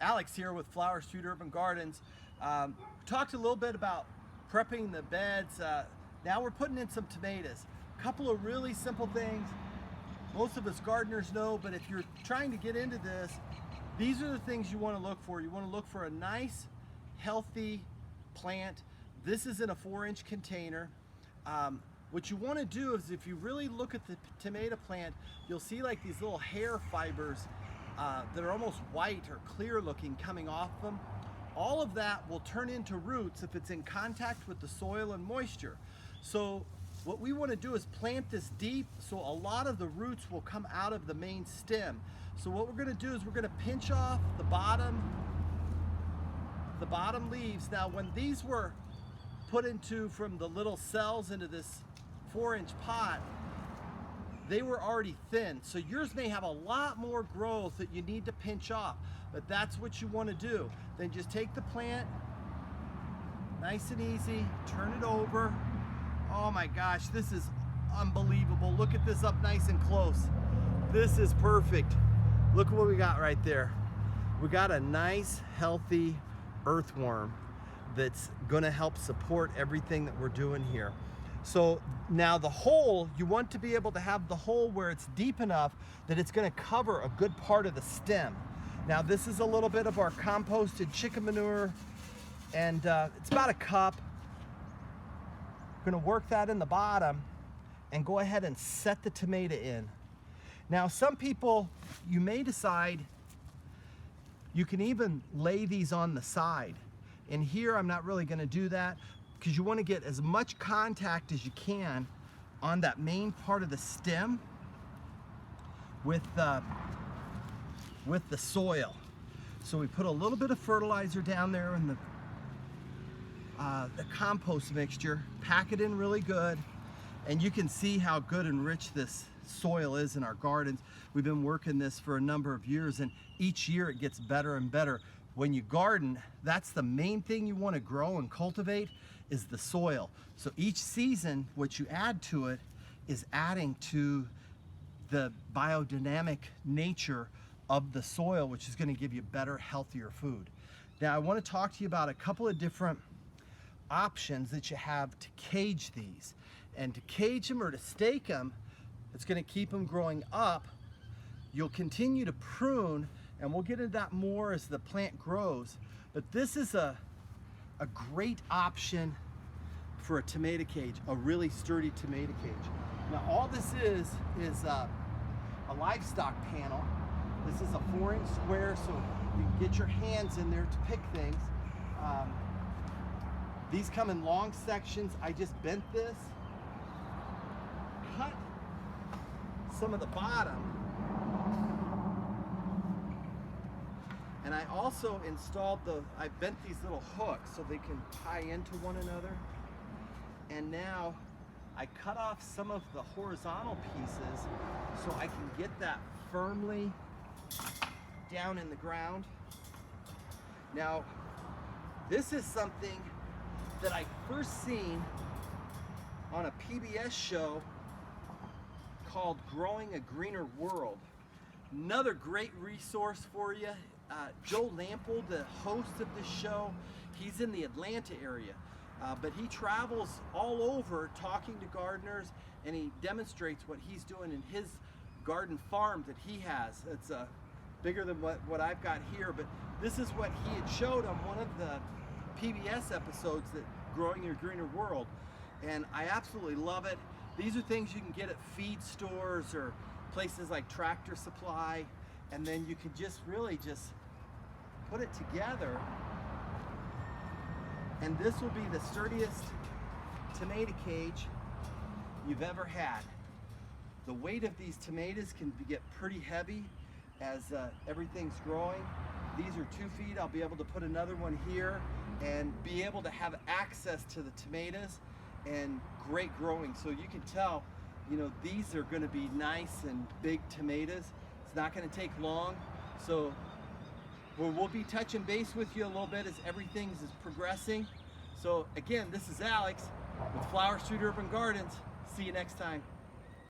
Alex here with Flower Street Urban Gardens. Talked a little bit about prepping the beds. Now we're putting in some tomatoes. A couple of really simple things most of us gardeners know, but if you're trying to get into this, these are the things you want to look for. You want to look for a nice, healthy plant. This is in a 4-inch container. What you want to do is, if you really look at the tomato plant, you'll see like these little hair fibers that are almost white or clear looking coming off them. All of that will turn into roots if it's in contact with the soil and moisture. So what we want to do is plant this deep so a lot of the roots will come out of the main stem. So what we're going to do is we're going to pinch off the bottom leaves. Now when these were put into from the little cells into this 4-inch pot, they were already thin. So yours may have a lot more growth that you need to pinch off, but that's what you want to do. Then just take the plant, nice and easy, turn it over. Oh my gosh, this is unbelievable. Look at this up nice and close. This is perfect. Look at what we got right there. We got a nice, healthy earthworm that's gonna help support everything that we're doing here. So now the hole, you want to be able to have the hole where it's deep enough that it's gonna cover a good part of the stem. Now this is a little bit of our composted chicken manure, and it's about a cup. We're gonna work that in the bottom and go ahead and set the tomato in. Now some people, you may decide you can even lay these on the side. And here I'm not really gonna do that because you wanna get as much contact as you can on that main part of the stem with the soil. So we put a little bit of fertilizer down there in the compost mixture, pack it in really good, and you can see how good and rich this soil is in our gardens. We've been working this for a number of years, and each year it gets better and better. When you garden, that's the main thing you want to grow and cultivate is the soil. So each season, what you add to it is adding to the biodynamic nature of the soil, which is going to give you better, healthier food. Now I want to talk to you about a couple of different options that you have to cage these. And to cage them or to stake them, it's going to keep them growing up. You'll continue to prune, and we'll get into that more as the plant grows. But this is a great option for a tomato cage, a really sturdy tomato cage. Now all this is a livestock panel. This is a 4-inch square, so you can get your hands in there to pick things. These come in long sections. I just bent this, cut some of the bottom, and I also installed I bent these little hooks so they can tie into one another. And now I cut off some of the horizontal pieces so I can get that firmly down in the ground. Now, this is something that I first seen on a PBS show called Growing a Greener World. Another great resource for you. Joe Lample, the host of this show, he's in the Atlanta area, but he travels all over talking to gardeners, and he demonstrates what he's doing in his garden farm that he has. It's bigger than what I've got here, but this is what he had showed on one of the PBS episodes, that Growing Your Greener World, and I absolutely love it. These are things you can get at feed stores or places like Tractor Supply, and then you can just really just put it together, and this will be the sturdiest tomato cage you've ever had. The weight of these tomatoes can get pretty heavy as everything's growing. These are 2 feet. I'll be able to put another one here and be able to have access to the tomatoes and great growing. So you can tell, you know, these are going to be nice and big tomatoes. It's not going to take long. So we'll be touching base with you a little bit as everything is progressing. So again, this is Alex with Flower Street Urban Gardens. See you next time.